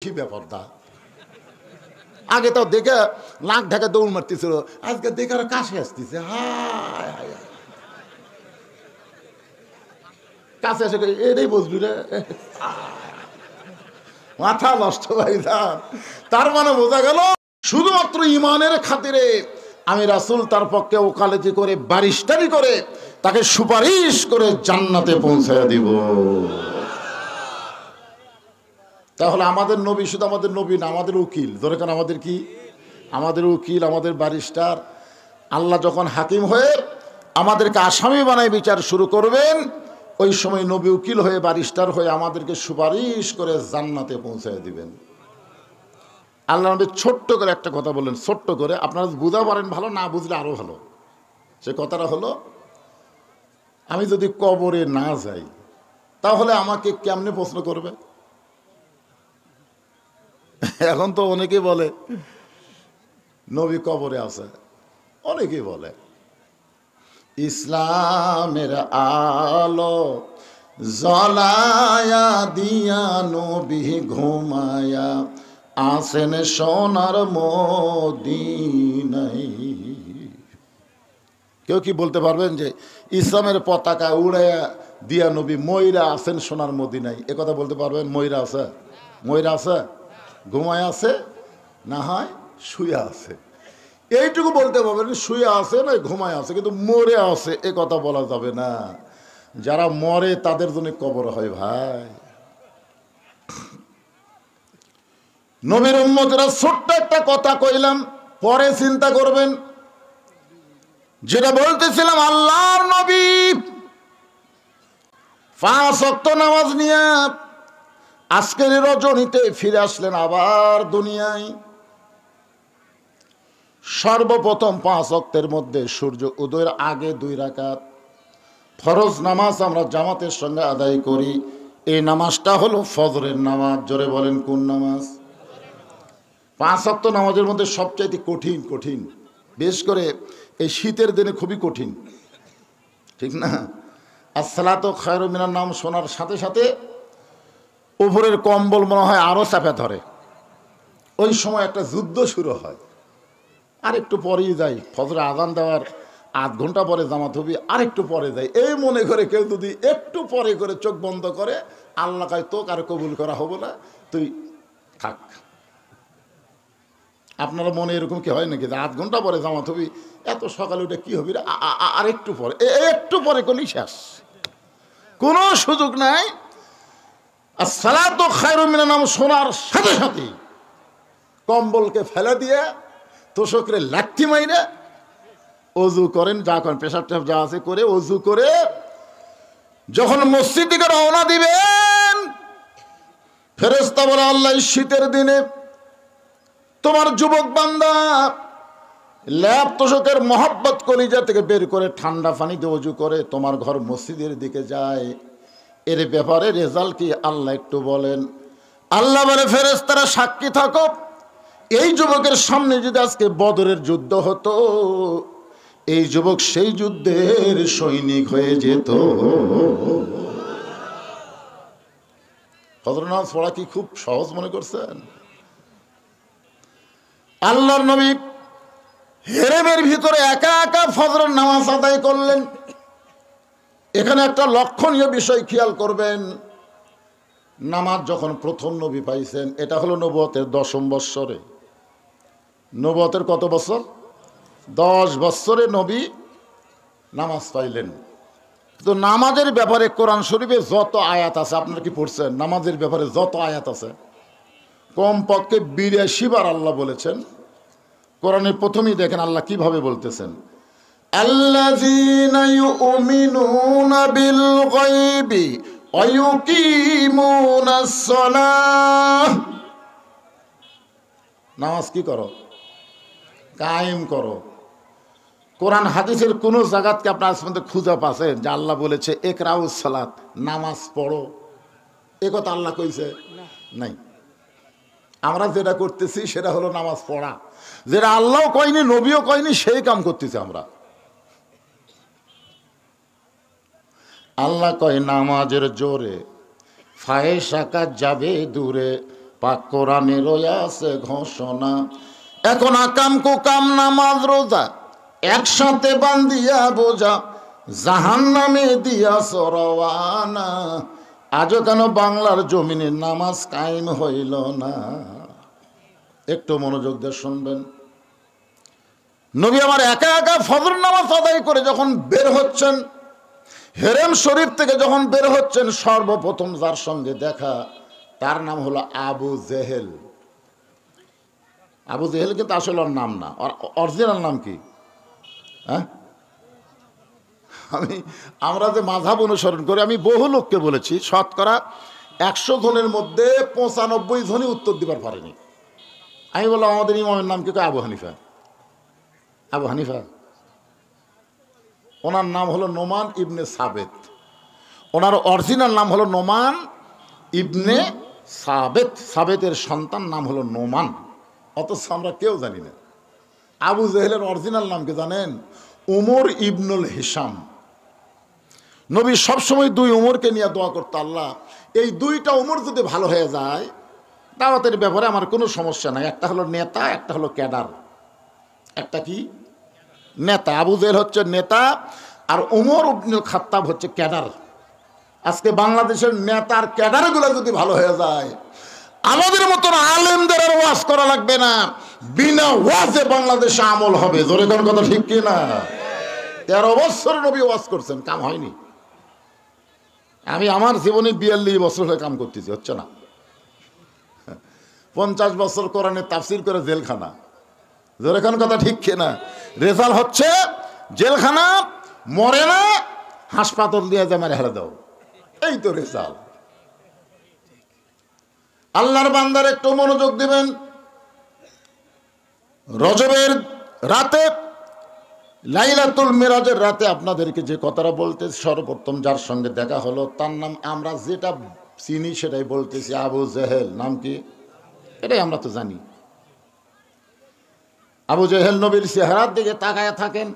কি ব্যাপার দা, আগে তো দেখে লাখ ঢাকা দৌড় মারতেছিল, আজকে দেখে আর কাছে আসতেছে। হায় হায়, কাছে এসে এটাই বুঝলি রে, মাথা নষ্ট হয়ে যান। তার মানে বোঝা গেল শুধুমাত্র ইমানের খাতিরে আমি রাসূল তার পক্ষে ওকালতি করে বারিশটারি করে তাকে সুপারিশ করে জান্নাতে পৌঁছায় দিব। তাহলে আমাদের নবী শুধু আমাদের নবী না, আমাদের উকিল। ধরে কেন আমাদের কি, আমাদের উকিল, আমাদের ব্যারিস্টার। আল্লাহ যখন হাকিম হয়ে আমাদেরকে আসামি বানায় বিচার শুরু করবেন, ওই সময় নবী উকিল হয়ে ব্যারিস্টার হয়ে আমাদেরকে সুপারিশ করে জান্নাতে পৌঁছায় দিবেন। আল্লাহ নবী ছোট্ট করে একটা কথা বললেন, ছোট্ট করে, আপনারা বুঝা পারেন ভালো, না বুঝলে আরো ভালো। সে কথাটা হলো, আমি যদি কবরে না যাই তাহলে আমাকে কেমনে প্রশ্ন করবে? এখন তো অনেকেই বলে নবী কবরে আছে, অনেকেই বলে ইসলামের আলো জ্বলায়া দিয়া নবী ঘুমায়া আসেন সোনার মদিনায়। কেউ কি বলতে পারবেন যে ইসলামের পতাকা উড়াইয়া দিয়া নবী ময়রা আছেন সোনার মদিনায়? এ কথা বলতে পারবেন? ময়রা আছে, ময়রা আছে, ঘুমায় আছে, না হয় শুয়ে আছে, এইটুকু বলতে পারবেন। শুয়ে আছে না ঘুমায় আছে, কিন্তু মরে আছে এ কথা বলা যাবে না। যারা মরে তাদের জন্য কবর হয় ভাই। নবীর উম্মতেরা ছোট্ট একটা কথা কইলাম, পরে চিন্তা করবেন। যেটা বলতেছিলাম, আল্লাহর নবী 5 ওয়াক্ত নামাজ নিয়ে আজকের রজনীতে ফিরে আসলেন আবার দুনিয়ায়। সর্বপ্রথম 5 ওয়াক্তের মধ্যে সূর্য উদয়ের আগে 2 রাকাত ফরজ নামাজ আমরা জামাতের সঙ্গে আদায় করি। এই নামাজটা হলো ফজরের নামাজ। জোরে বলেন কোন নামাজ? 5 ওয়াক্ত নামাজের মধ্যে সবচাইতে কঠিন, কঠিন বিশেষ করে এই শীতের দিনে খুবই কঠিন, ঠিক না? আসসালাতু খায়রুম মিনান নাম শোনার সাথে সাথে উপরের কম্বল মনে হয় আরো চাপে ধরে। ওই সময় একটা যুদ্ধ শুরু হয়। আর একটু পরেই যাই, ফজরে আজান দেওয়ার 8 ঘন্টা পরে জামাত হবি, আর একটু পরে যাই, এই মনে করে কেউ যদি একটু পরে করে চোখ বন্ধ করে, আল্লাহ কয় তোক আর কবুল করা হবে না, তুই থাক। আপনারা মনে এরকম কি হয় নাকি যে 8 ঘন্টা পরে জামাত হবি, এত সকালে উঠে কি হবি, আর একটু পরে, একটু পরে করলেই শেষ, কোনো সুযোগ নাই। আর সালাতু খায়রুম মিনান নাম শোনার সাথে সাথে কম্বলকে ফেলে দিয়ে তোষকরে লাঠি মাইরে অজু করেন, যা করেন, পেশাব টেশাব যা আছে করে অজু করে যখন মসজিদ দিকে রওনা দিবেন, ফেরেশতা বলে আল্লাহ শীতের দিনে তোমার যুবক বান্দা ল্যাপ তোষকের মহব্বত কলিজা থেকে বের করে ঠান্ডা পানিতে অজু করে তোমার ঘর মসজিদের দিকে যায়, এর ব্যাপারে রেজাল্ট কি আল্লাহ একটু বলেন। আল্লাহ বলে ফেরেশতারা সাক্ষী থাকো, এই যুবকের সামনে যদি আজকে বদরের যুদ্ধ হতো, এই যুবক সেই যুদ্ধের সৈনিক হয়ে যেত। ফজর নামাজ পড়া কি খুব সহজ মনে করছেন? আল্লাহর নবী হেরেমের ভিতরে একা একা ফজরের নামাজ আদায় করলেন। এখানে একটা লক্ষণীয় বিষয় খেয়াল করবেন, নামাজ যখন প্রথম নবী পাইছেন, এটা হলো নবুয়তের 10ম বৎসরে। নবুয়তের কত বছর? 10 বৎসরে নবী নামাজ পাইলেন। তো নামাজের ব্যাপারে কোরআন শরীফে যত আয়াত আছে, আপনারা কি পড়ছেন? নামাজের ব্যাপারে যত আয়াত আছে কমপক্ষে 82 বার আল্লাহ বলেছেন। কোরআনের প্রথমেই দেখেন আল্লাহ কিভাবে বলতেছেন, আল্লাযীনা ইউমিনুনা বিল গায়বি ওয়া ইউকিমুনাস সালাহ। নামাজ কি করো? কায়েম করো। কোরআন হাদিসের কোন জায়গাতে আপনার মধ্যে খুঁজে পাচ্ছেন যে আল্লাহ বলেছে ইকরাউস সালাত, নামাজ পড়ো? এ কথা আল্লাহ কইছে? নাই। আমরা যেটা করতেছি সেটা হলো নামাজ পড়া, যেটা আল্লাহ কয়নি, নবীও কয়নি, সেই কাম করতেছি আমরা। আল্লাহ কয় নামাজের জোরে ফাহেশা কাজ যাবে দূরে, পাক কোরআনে রয়েছে ঘোষণা, এখন আকাম কুকাম নামাজ রোজা একসাথে বান্ধিয়া বোঝা, জাহান্নামে দিয়া সরওয়ানা। আজও কেন বাংলার জমিনে নামাজ কায়েম হইল না? একটু মনোযোগ দিয়ে শুনবেন। নবী আমার একা একা ফজর নামাজ আদায় করে যখন বের হচ্ছেন, হেরেম শরীফ থেকে যখন বের হচ্ছেন, সর্বপ্রথম যার সঙ্গে দেখা তার নাম হলো আবু জেহেল। আবু জেহেল কিন্তু আসলে ওর নাম না, অরিজিনাল নাম কি? হ্যাঁ, আমরা যে মাযহাব অনুসরণ করি, আমি বহু লোককে বলেছি, শতকরা 100 জনের মধ্যে 95 জনই উত্তর দিবার পারেনি। আমি বললাম আমাদের ইমামের নাম কি? আবু হানিফা। আবু হানিফা, ওনার নাম হলো নোমান ইবনে সাবেত। ওনার অরিজিনাল নাম হলো নোমান ইবনে সাবেত। সাবেতের সন্তান নাম হলো নোমান, অথচ আমরা কেউ জানি না। আবু জেহেলের অরিজিনাল নাম কি জানেন? উমর ইবনুল হিসাম। নবী সবসময় 2 উমরকে নিয়ে দোয়া করতো, আল্লাহ এই 2টা উমর যদি ভালো হয়ে যায়, দাওয়াতের ব্যাপারে আমার কোনো সমস্যা নাই। একটা হলো নেতা, একটা হলো ক্যাডার। একটা কি? নেতা। আবু জেহেল হচ্ছে নেতা, আর উমর ইবনুল খাত্তাব হচ্ছে ক্যাডার। আজকে বাংলাদেশের নেতার ক্যাডারগুলো যদি ভালো হয়ে যায়, আমাদের মতন আলেমদের আর ওয়াজ করা লাগবে না, বিনা ওয়াজে বাংলাদেশে আমল হবে। জোরে কোন কথা ঠিক কি না? 13 বছর নবী ওয়াজ করছেন, কাম হয়নি। আমি আমার জীবনে 42 বছর হয়ে কাম করতেছি, হচ্ছে না। 50 বছর কোরআনে তাফসির করে জেলখানা। জোরে কোন কথা ঠিক কি না? রেজাল্ট হচ্ছে জেলখানা, মরে না, হাসপাতাল দিয়ে যে মারে হেরে দাও, এই তো রেজাল্ট। আল্লাহর বান্দার একটু মনোযোগ দিবেন। রজবের রাতে, লাইলাতুল মিরাজের রাতে আপনাদেরকে যে কথাটা বলতে, সর্বপ্রথম যার সঙ্গে দেখা হলো তার নাম আমরা যেটা চিনি সেটাই বলতেছি, আবু জেহেল। নাম কি? এটাই আমরা তো জানি। আবু জেহেল নবীর চেহারার দিকে তাকায় থাকেন,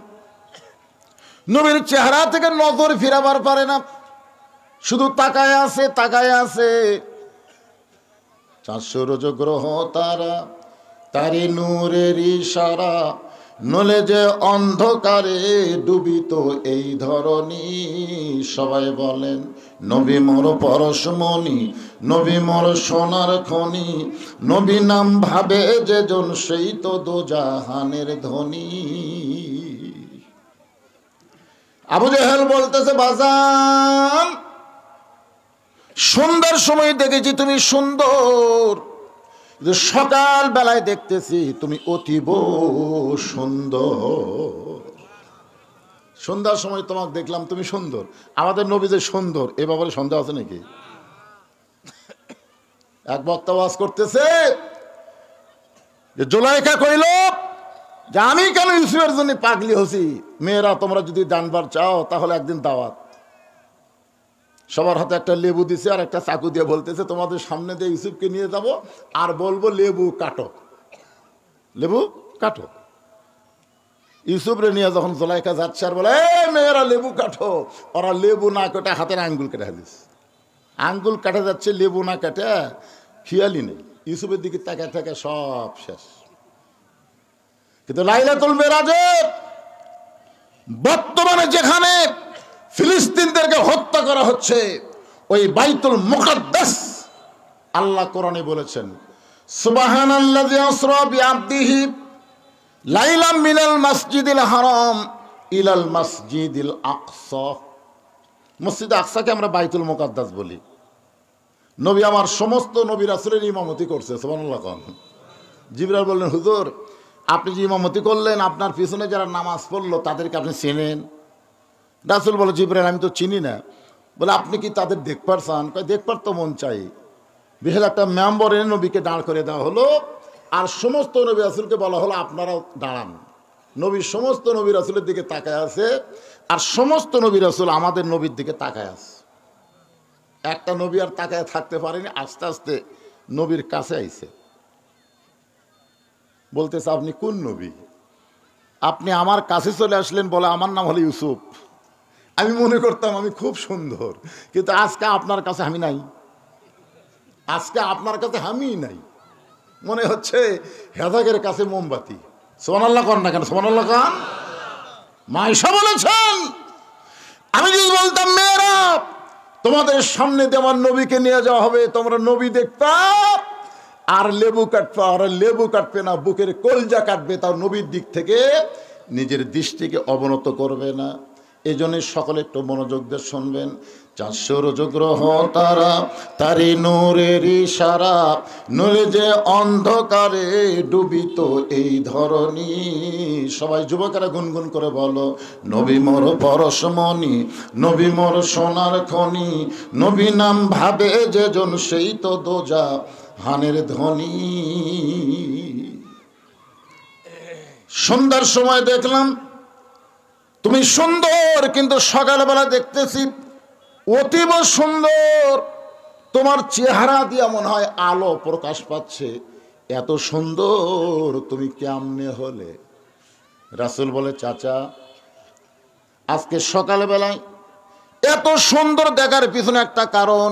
নবীর চেহারা থেকে নজর ফিরাবার পারে না, শুধু তাকায় আছে, তাকায় আছে। 4 সূর্য গ্রহ তারা, তারি নূরের ইশারা, নলে যে অন্ধকারে ডুবিত এই ধরনী। সবাই বলেন নবী মোর পরশমণি, নবী মোর সোনার খনি, নবী নাম ভাবে যে জন সেই তো দোজাহানের ধনী। আবু জেহেল বলতেছে, বাজান সুন্দর সময় দেখেছি তুমি সুন্দর, সকাল বেলায় দেখতেছি তুমি অতীব সুন্দর। সন্ধ্যার সময় তোমাকে দেখলাম তুমি সুন্দর। আমাদের নবী যে সুন্দর, এ ব্যাপারে সন্দেহ আছে নাকি? এক বক্তা ওয়াজ করতেছে যে জুলাইখা কইল যে আমি কেন ইউসুফের জন্য পাগলি হছি, মেয়েরা তোমরা যদি জানবার চাও তাহলে একদিন দাওয়াত। সবার হাতে একটা লেবু দিছে আর একটা চাকু দিয়ে বলতেছে তোমাদের সামনে দিয়ে ইউসুফকে নিয়ে যাব আর বলবো লেবু কাটো, লেবু কাটো। ইউসুফ রে নিয়ে যখন জুলাইখা যাচ্ছে আর বলে মেয়েরা লেবু কাটো, ওরা লেবু না কেটে হাতের আঙ্গুল কেটে দিচ্ছে। আঙ্গুল কাটে যাচ্ছে, লেবু না কেটে, খেয়ালি নেই। ইউসুফের দিকে তাকায় থাকে, সব শেষ। কিন্তু লাইলাতুল মিরাজে বর্তমানে যেখানে ফিলিস্তিনদেরকে হত্যা করা হচ্ছে, ওই বাইতুল মুকাদ্দাস, আল্লাহ কোরআনে বলেছেন সুবহানাল্লাযী আসরা বিআবদিহি লাইলাম মিনাল মাসজিদিল হারাম ইলাল মাসজিদিল আকসা। মসজিদ আকসাকে আমরা বাইতুল মুকাদ্দাস বলি। নবী আমার সমস্ত নবী রাসূলের ইমামতি করছে, সুবহানাল্লাহ। জিবরাইল বললেন, হুজুর আপনি যে ইমামতি করলেন, আপনার পিছনে যারা নামাজ পড়লো তাদেরকে আপনি চেনেন? রাসূল বলে, জিবরাইল আমি তো চিনি না। বলে, আপনি কি তাদের দেখবার চান? কয়, দেখবার তো মন চাই। বিশাল একটা মেম্বরে নবীকে দাঁড় করে দেওয়া হলো, আর সমস্ত নবী রাসূলকে বলা হলো আপনারাও দাঁড়ান। নবী সমস্ত নবী রাসূলের দিকে তাকায় আছে, আর সমস্ত নবী রাসূল আমাদের নবীর দিকে তাকায় আছে। একটা নবী আর তাকায় থাকতে পারেনি, আস্তে আস্তে নবীর কাছে আইছে। বলতেছে, আপনি কোন নবী? আপনি আমার কাছে চলে আসলেন, বলে আমার নাম হলো ইউসুফ। আমি মনে করতাম আমি খুব সুন্দর, কিন্তু আজকে আপনার কাছে আমি নাই। আজকে আপনার কাছে আমি নাই, মনে হচ্ছে হেদাগের কাছে মোমবাতি। সুবহানাল্লাহ কন না কেন? সুবহানাল্লাহ কন। মা ঈশা বলেছেন, আমি যদি বলতাম মেয়েরা তোমাদের সামনে দিয়ে আমার নবীকে নিয়ে যাওয়া হবে, তোমরা নবী দেখতা আর লেবু কাটবা, আর লেবু কাটবে না, বুকের কলজা কাটবে, তার নবীর দিক থেকে নিজের দৃষ্টিকে অবনত করবে না। এই জন্য সকলে একটু মনোযোগ দিয়ে শুনবেন। 400 রজগ্রহ তারা, তারি নূরের ইশারা, নূরে যে অন্ধকারে ডুবিত এই ধরনী। সবাই যুবকেরা গুনগুন করে বলো, নবী মোর পরশমণি, নবী মোর সোনার খনি, নবী নাম ভাবে যে জন সেই তো দোজা হানের ধ্বনি। সন্ধ্যার সময় দেখলাম তুমি সুন্দর, কিন্তু সকালবেলা দেখতেছি অতীব সুন্দর, তোমার চেহারা দিয়া মনে হয় আলো প্রকাশ পাচ্ছে, এত সুন্দর তুমি কেমনে হলে? রাসূল বলে, চাচা আজকে সকালবেলায় এত সুন্দর দেখার পিছনে একটা কারণ,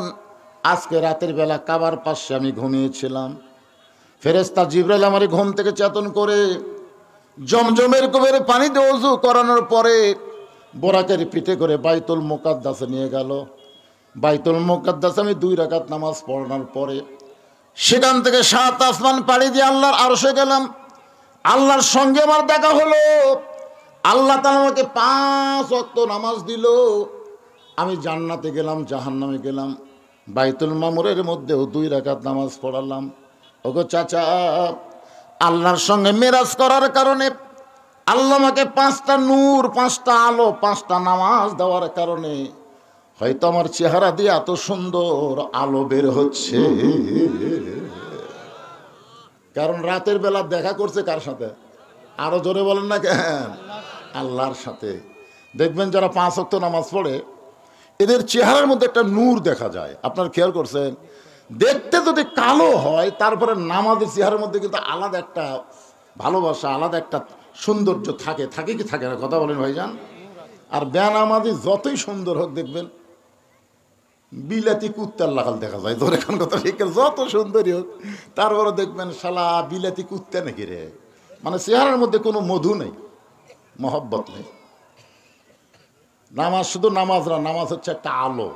আজকে রাতের বেলা কাবার পাশে আমি ঘুমিয়েছিলাম, ফেরেশতা জিবরাইল আমার ঘুম থেকে চেতন করে জমজমের কুবের পানি দিয়ে ওযু করানোর পরে বোরাকের পিঠে করে বাইতুল মুকাদ্দাসে নিয়ে গেল। বাইতুল মুকাদ্দাস আমি 2 রাকাত নামাজ পড়ানোর পরে সেখান থেকে 7 আসমান পাড়ি দিয়ে আল্লাহর আরশে গেলাম। আল্লাহর সঙ্গে আমার দেখা হলো। আল্লাহ তাআলা আমাকে 5 ওয়াক্ত নামাজ দিল। আমি জান্নাতে গেলাম, জাহান্নামে গেলাম। বাইতুল মামুরের মধ্যেও 2 রাকাত নামাজ পড়ালাম। ওগো চাচা, আল্লাহর সঙ্গে মেরাজ করার কারণে আল্লাহ আমাকে 5টা নূর, 5টা আলো, 5টা নামাজ দেওয়ার কারণে হয়তো আমার চেহারা দিয়ে এত সুন্দর আলো বের হচ্ছে। কারণ রাতের বেলা দেখা করছে কার সাথে? আরো জোরে বলেন না কেন? আল্লাহর সাথে। দেখবেন যারা 5 ওয়াক্ত নামাজ পড়ে এদের চেহারার মধ্যে একটা নূর দেখা যায়। আপনার খেয়াল করছেন? দেখতে যদি কালো হয় তারপরে নামাজের চেহারার মধ্যে কিন্তু আলাদা একটা ভালোবাসা, আলাদা একটা সৌন্দর্য থাকে। থাকে কি থাকে না? কথা বলেন ভাইজান। আর বেনামাজি যতই সুন্দর হোক দেখবেন বিলাতি কুত্তার লাগাল দেখা যায়। তোর এখন কথা ঠিক, যত সুন্দরী হোক তারপরে দেখবেন শালা বিলাতি কুত্তা নাকি রে, মানে চেহারার মধ্যে কোনো মধু নেই, মহব্বত নেই। নামাজ শুধু নামাজ না, নামাজ হচ্ছে একটা আলো,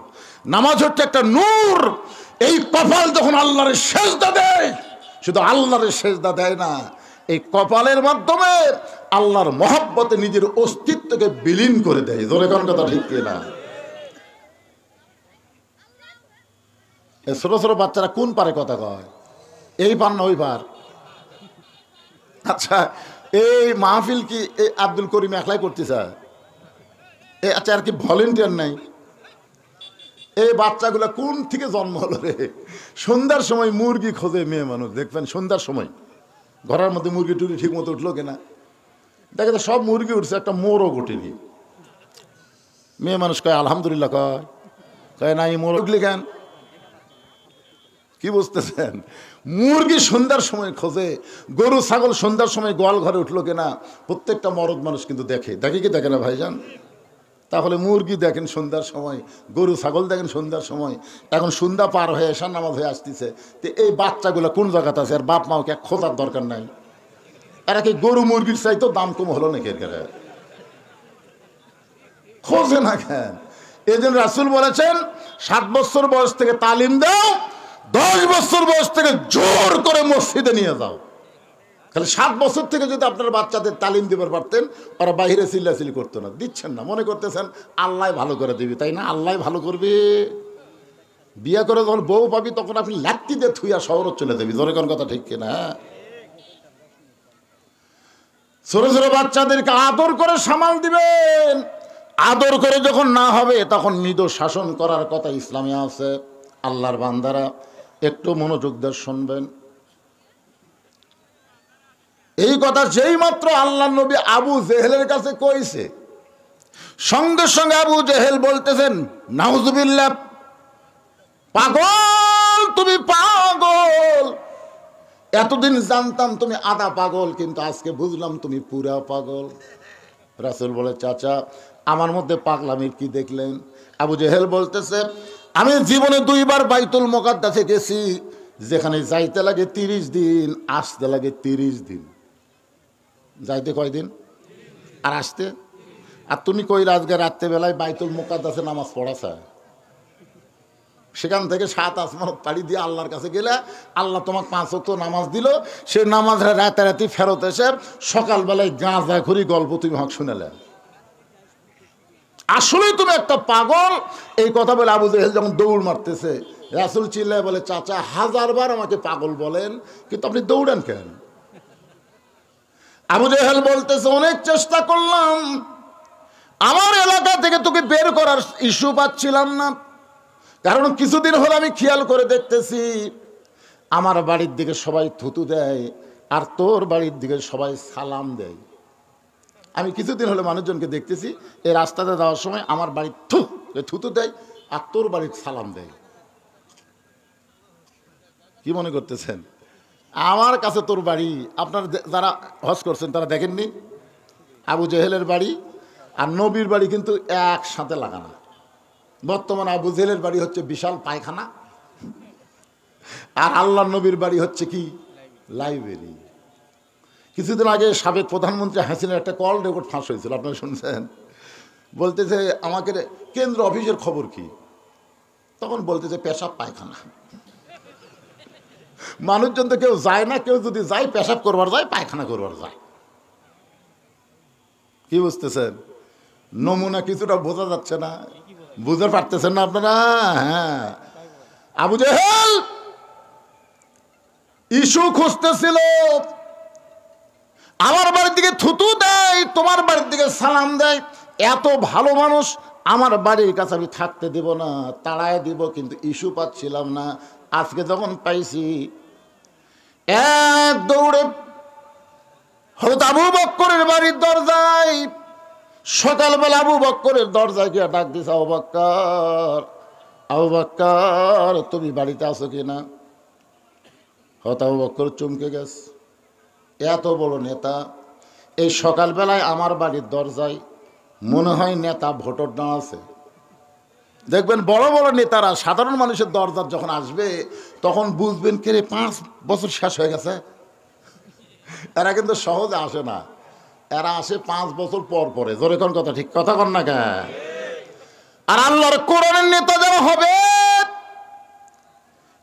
নামাজ হচ্ছে একটা নূর। এই কপাল যখন আল্লাহর সেজদা দেয়, শুধু আল্লাহর সেজদা দেয় না, এই কপালের মাধ্যমে আল্লাহর মহব্বতে নিজের অস্তিত্বকে বিলীন করে দেয়। জোরে কোন কথা ঠিক কিনা? এই ছোট ছোট বাচ্চারা কোন পারে কথা কয়? এই পার না ওই পার? আচ্ছা, এই মাহফিল কি এই আব্দুল করিম একলাই করতেছে? আচ্ছা, আর কি ভলেন্টিয়ার নাই? এই বাচ্চাগুলা কোন থেকে জন্ম হলো রে? সন্ধ্যার সময় মুরগি খোঁজে মেয়ে মানুষ, দেখবেন সন্ধ্যার সময় ঘরের মধ্যে মুরগি টুরি ঠিক মতো উঠলো কিনা, দেখে তো সব মুরগি উঠছে, একটা মোরও ঘটেনি। মেয়ে মানুষ কয় আলহামদুলিল্লাহ, কয় নাই মোর উঠলি কেন? কি বুঝতেছেন? মুরগি সন্ধ্যার সময় খোঁজে, গরু ছাগল সন্ধ্যার সময় গোয়াল ঘরে উঠলো কিনা প্রত্যেকটা মরদ মানুষ কিন্তু দেখে। দেখে কি দেখে না ভাইজান? তাহলে মুরগি দেখেন সন্ধ্যার সময়, গরু ছাগল দেখেন সন্ধ্যার সময়। এখন সন্ধ্যা পার হয়ে এসার নামাজ হয়ে আসতেছে, তো এই বাচ্চাগুলো কোন জায়গাতে আছে? আর বাপ মাকে খোঁজার দরকার নাই। এরা কি গরু মুরগির চাইতেও দাম কম হলো নাকি? খোঁজে না কেন? এই জন্য রাসূল বলেছেন 7 বছর বয়স থেকে তালিম দাও, 10 বছর বয়স থেকে জোর করে মসজিদে নিয়ে যাও। তাহলে 7 বছর থেকে যদি আপনার বাচ্চাদের তালিম দিবার পারতেন, ওরা বাইরে চিল্লাচিল্লি করতো না। দিচ্ছেন না, মনে করতেছেন আল্লাহ ভালো করে দিবি, তাই না? আল্লাহ ভালো করবে। বিয়ে করে যখন বউ পাবি তখন আপনি লাত্তি দিয়ে থুইয়া শহর চলে যাবি। জোরে কোন কথা ঠিক কিনা? ছোট ছোট বাচ্চাদেরকে আদর করে সামাল দিবেন। আদর করে যখন না হবে তখন মৃদু শাসন করার কথা ইসলামে আছে। আল্লাহর বান্দারা একটু মনোযোগ দিয়ে শুনবেন। এই কথা যেই মাত্র আল্লাহ নবী আবু জেহেলের কাছে কইছে, সঙ্গে সঙ্গে আবু জেহেল বলতেছেন নাউজুবিল্লাহ, পাগল তুমি পাগল। এতদিন জানতাম তুমি আধা পাগল, কিন্তু আজকে বুঝলাম তুমি পুরা পাগল। রাসূল বলে, চাচা আমার মধ্যে পাগলামির কি দেখলেন? আবু জেহেল বলতেছে, আমি জীবনে 2 বার বাইতুল মুকাদ্দাসে গেছি, যেখানে যাইতে লাগে 30 দিন, আসতে লাগে 30 দিন। যাইতে কয়দিন আর আসতে? আর তুমি কই আজকে রাত্রেবেলায় বাইতুল মুকাদ্দাসে নামাজ পড়াছা, সেখান থেকে 7 আসমান পাড়ি দিয়ে আল্লাহর কাছে গেলে আল্লাহ তোমাকে 5 ওয়াক্ত নামাজ দিল, সে নামাজ রাতারাতি ফেরত এসে সকালবেলায় গাঁজা খড়ি গল্প তুমি হক শুনেলে। আসলেই তুমি একটা পাগল। এই কথা বলে আবু জেহেল যখন দৌড় মারতেছে, রাসূল চিল্লায় বলে, চাচা 1000বার আমাকে পাগল বলেন, কিন্তু আপনি দৌড়ান কেন? আবু জেহেল বলতেছে, অনেক চেষ্টা করলাম, আমার এলাকা থেকে তোকে বের করার ইস্যু পাচ্ছিলাম না, কারণ কিছুদিন হলো আমি খেয়াল করে দেখতেছি আমার বাড়ির দিকে সবাই থুতু দেয় আর তোর বাড়ির দিকে সবাই সালাম দেয়। আমি কিছুদিন হলো মানুষজনকে দেখতেছি এই রাস্তাতে যাওয়ার সময় আমার বাড়ির থুতু দেয় আর তোর বাড়ির সালাম দেয়। কি মনে করতেছেন আমার কাছে তোর বাড়ি? আপনারা যারা হজ করছেন তারা দেখেননি আবু জেহেলের বাড়ি আর নবীর বাড়ি কিন্তু একসাথে লাগানো। বর্তমানে আবু জেহেলের বাড়ি হচ্ছে বিশাল পায়খানা, আর আল্লাহ নবীর বাড়ি হচ্ছে কি? লাইব্রেরি। কিছুদিন আগে সাবেক প্রধানমন্ত্রী হাসিনার একটা কল রেকর্ড ফাঁস হয়েছিল, আপনারা শুনছেন? বলতেছে আমাকে কেন্দ্র অফিসের খবর কি, তখন বলতেছে পেশাব পায়খানা। মানুষজন তো কেউ যায় না, কেউ যদি যায় পেশাব করবার যায়, পায়খানা করবার যায়। কি বুঝতেছেন? নমুনা কিছুটা বোঝা যাচ্ছে না? বুঝতে পারতেছেন না আপনারা? হ্যাঁ, আবু জেহেল ইস্যু খুঁজতেছিল, আমার বাড়ির দিকে থুতু দেয়, তোমার বাড়ির দিকে সালাম দেয়, এত ভালো মানুষ, আমার বাড়ির কাছে আমি থাকতে দেব না, তাড়ায় দিব, কিন্তু ইস্যু পাচ্ছিলাম না। আজকে যখন পাইছি, এক দৌড়ে হযরত আবু বকরের বাড়ির দরজায়, সকালবেলা আবু বকরের দরজায় গিয়ে ডাক দিছে, আবু বকর, আবু বকর, তুমি বাড়িতে আছো কিনা? হযরত আবু বকর চমকে গেছে, এত বড় নেতা এই সকালবেলায় আমার বাড়ির দরজায়, মনে হয় নেতা ভোটার না আছে। দেখবেন বড় বড় নেতারা সাধারণ মানুষের দরজার যখন আসবে তখন বুঝবেন কে রে 5 বছর শেষ হয়ে গেছে। এরা কিন্তু সহজে আসে না, এরা আসে 5 বছর পর পরে। জোরে কোন কথা, ঠিক কথা কন না কে? আর আল্লাহর কোরআনের নেতা যারা হবে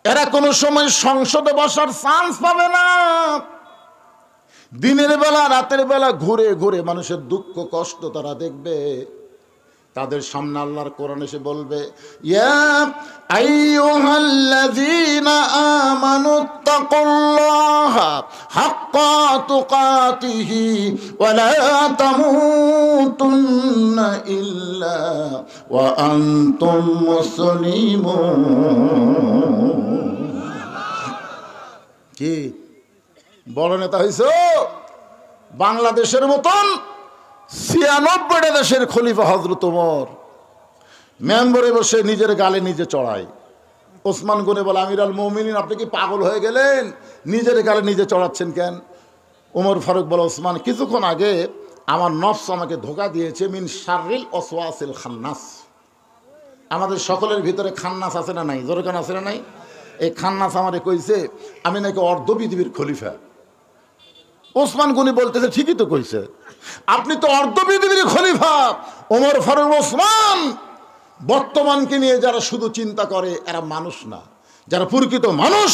এরা কোনো সময় সংসদে বসার চান্স পাবে না। দিনের বেলা রাতের বেলা ঘুরে ঘুরে মানুষের দুঃখ কষ্ট তারা দেখবে, তাদের সামনে আল্লাহর কোরআন এসে বলবে, ইয়া আইয়ুহাল্লাযীনা আমানুত্তাকুল্লাহা হাক্কা তুকাতিহি ওয়া লা তামুতুন্না ইল্লা ওয়া আনতুম মুসলিমুন। কি বড় নেতা হইছো? বাংলাদেশের মতন 96টা দেশের খলিফা হযরত ওমর মেম্বরে বসে নিজের গালে নিজে চড়ায়। ওসমান গনি বলে, আমির আল মুমিনিন, আপনি কি পাগল হয়ে গেলেন? নিজের গালে নিজে চড়াচ্ছেন কেন? ওমর ফারুক বলে, ওসমান, কিছুক্ষণ আগে আমার নফস আমাকে ধোঁকা দিয়েছে, মিন শাররিল ওয়াসওয়াসিল খান্নাস। আমাদের সকলের ভিতরে খান্নাস আছে না নাই? জোরে কান আছে না নাই? এই খান্নাস আমারে কইছে আমি নাকি অর্ধ পৃথিবীর খলিফা। ওসমান গনি বলতেছে, ঠিকই তো কইছে, আপনি তো অর্ধ পৃথিবীর খলিফা। ওমর ফারুক, ওসমান, বর্তমানকে নিয়ে যারা শুধু চিন্তা করে এরা মানুষ না, যারা প্রকৃত মানুষ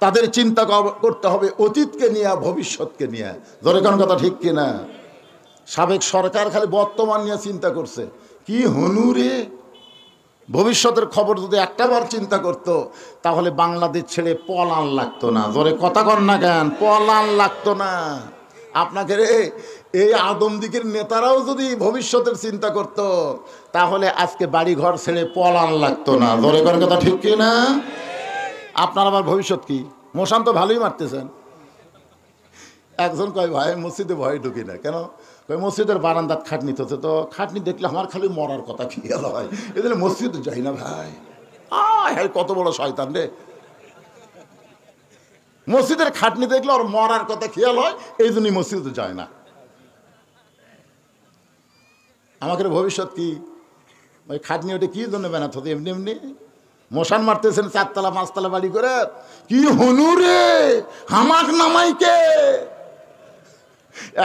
তাদের চিন্তা করতে হবে অতীতকে নিয়ে, ভবিষ্যৎকে নিয়ে। ধরে কোন কথা ঠিক কিনা? সাবেক সরকার খালি বর্তমান নিয়ে চিন্তা করছে, কি হনুরে। ভবিষ্যতের খবর যদি একটাবার চিন্তা করত তাহলে বাংলাদেশ ছেড়ে পলান লাগতো না। জোরে কথা কন না কেন? পলান লাগতো না। আপনাকে রে এই আদমদিকের নেতারাও যদি ভবিষ্যতের চিন্তা করত তাহলে আজকে বাড়ি ঘর ছেড়ে পলান লাগতো না। জোরে করার কথা ঠিক কি না? আপনার আবার ভবিষ্যৎ কি? মশান তো ভালোই মারতেছেন। একজন কয়, ভাই মসজিদে ভয় ঢুকি না কেন? মসজিদের বারান্দাত খাটনি তো, তো খাটনি দেখলে আমার খালি মরার কথা খেয়াল হয়, এদের মসজিদে যাই না ভাই। হ্যাঁ, কত বড় শয়তান রে! মসজিদের খাটনি দেখলে ওর মরার কথা খেয়াল হয়, এই জন্যই মসজিদে যায় না। আমাদের ভবিষ্যৎ কি? ওই খাটনি ওটা কি জন্য বানাতে হতো? এমনি এমনি মশান মারতেছেন 4 তলা 5 তলা বাড়ি করে, কি হনুরে হামাক নামাইকে।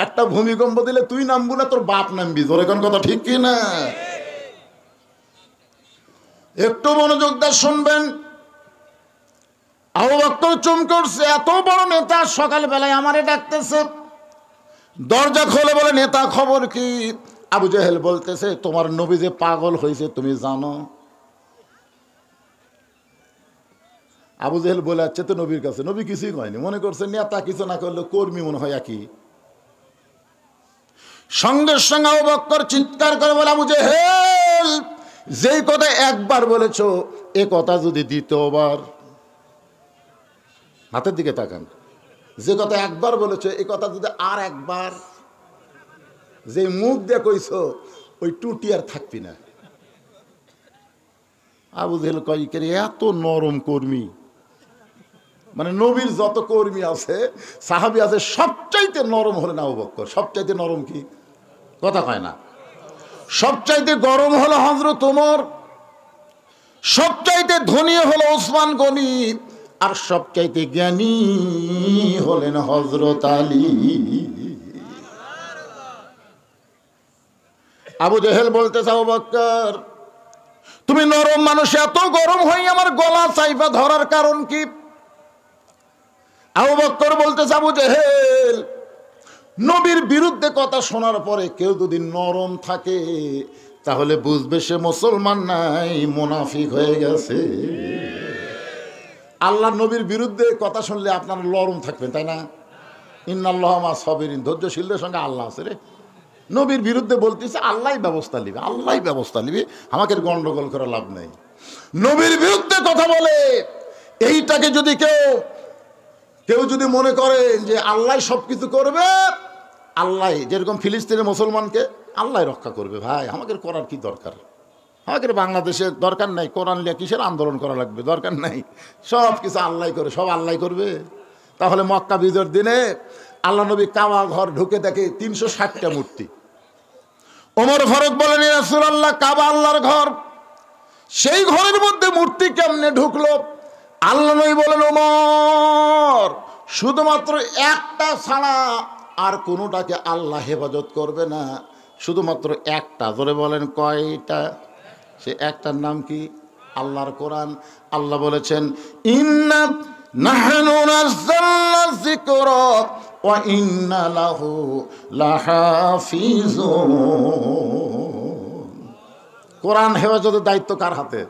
একটা ভূমিকম্প দিলে তুই নামবো না, তোর বাপ নামবি। তোর এখন কথা ঠিক কি না? একটু মনোযোগ দিয়ে শুনবেন। আবু বকর চমকে উঠছে, এত বড় নেতা সকালবেলায় আমারে ডাকতেছে। দরজা খোলে, বলে নেতা খবর কি? আবু জেহেল বলতেছে, তোমার নবী যে পাগল হয়েছে তুমি জানো? আবু জেহেল বলে যাচ্ছে তো নবীর কাছে, নবী কিছুই কয়নি, মনে করছে নেতা কিছু না করলে কর্মী মনে হয় একই। সঙ্গে সঙ্গে আবু বকর চিৎকার করে বলে, আবু জেহেল যেই কথা একবার বলেছো, এ কথা যদি দ্বিতীয়বার, হাতের দিকে তাকান, যে কথা একবার বলেছো এ কথা যদি আর একবার, যে মুখ দিয়ে কইছো ওই টুটি আর থাকবি না। আবু জেহেল কয়, এত নরম কর্মী, মানে নবীর যত কর্মী আছে সাহাবী আছে সবচাইতে নরম হলেন আবু বকর। সবচাইতে নরম কি কথা কয় না? সবচাইতে গরম হলো হযরত ওমর, সবচাইতে ধনী হলো ওসমান গনি, আর সবচাইতে জ্ঞানী হলেন হযরত আলী। আবু জেহেল বলতেছে, আবু বকর তুমি নরম মানুষ, এত গরম হয়ে আমার গলা চাইপা ধরার কারণ কি? আবু বকর বলতেছে, আবু জেহেল নবীর বিরুদ্ধে কথা শোনার পরে কেউ যদি নরম থাকে তাহলে বুঝবে সে মুসলমান নাই, মুনাফিক হয়ে গেছে। আল্লাহ নবীর বিরুদ্ধে কথা শুনলে আপনারা নরম থাকবেন, তাই না? ইন্নাল্লাহা মা সাবিরিন, ধৈর্যশীলদের সঙ্গে আল্লাহ আছে রে। নবীর বিরুদ্ধে বলতেছে আল্লাহই ব্যবস্থা নিবে, আল্লাহই ব্যবস্থা নিবে, আমাকে গন্ডগোল করে লাভ নাই। নবীর বিরুদ্ধে কথা বলে এইটাকে যদি কেউ যদি মনে করেন যে আল্লাহ সবকিছু করবে, আল্লাহ যেরকম ফিলিস্তিনের মুসলমানকে আল্লাহ রক্ষা করবে, ভাই আমাকে করার কি দরকার? আমাদের বাংলাদেশে দরকার নাই, কোরআন নিয়ে কিসের আন্দোলন করা লাগবে, দরকার নাই। সব কিছু আল্লাহ করে, সব আল্লাহ করবে। তাহলে মক্কা বিজয়ের দিনে আল্লাহ নবী কাবা ঘর ঢুকে দেখে 360টা মূর্তি। ওমর ফারুক বলেন, ইয়া রাসূলুল্লাহ কাবা আল্লাহর ঘর, সেই ঘরের মধ্যে মূর্তি কেমনে ঢুকলো? আল্লাহ নবী বলেন, ওমর শুধুমাত্র একটা ছাড়া আর কোনোটাকে আল্লাহ হেফাজত করবে না, শুধুমাত্র একটা। জোরে বলেন কয়টা? সে একটার নাম কি? আল্লাহর কোরআন। আল্লাহ বলেছেন, ইন্না নাহনু নাযালনা যিকরা ওয়া ইন্না লাহু লাহাফিজুন। কোরআন হেফাজতের দায়িত্ব কার হাতে?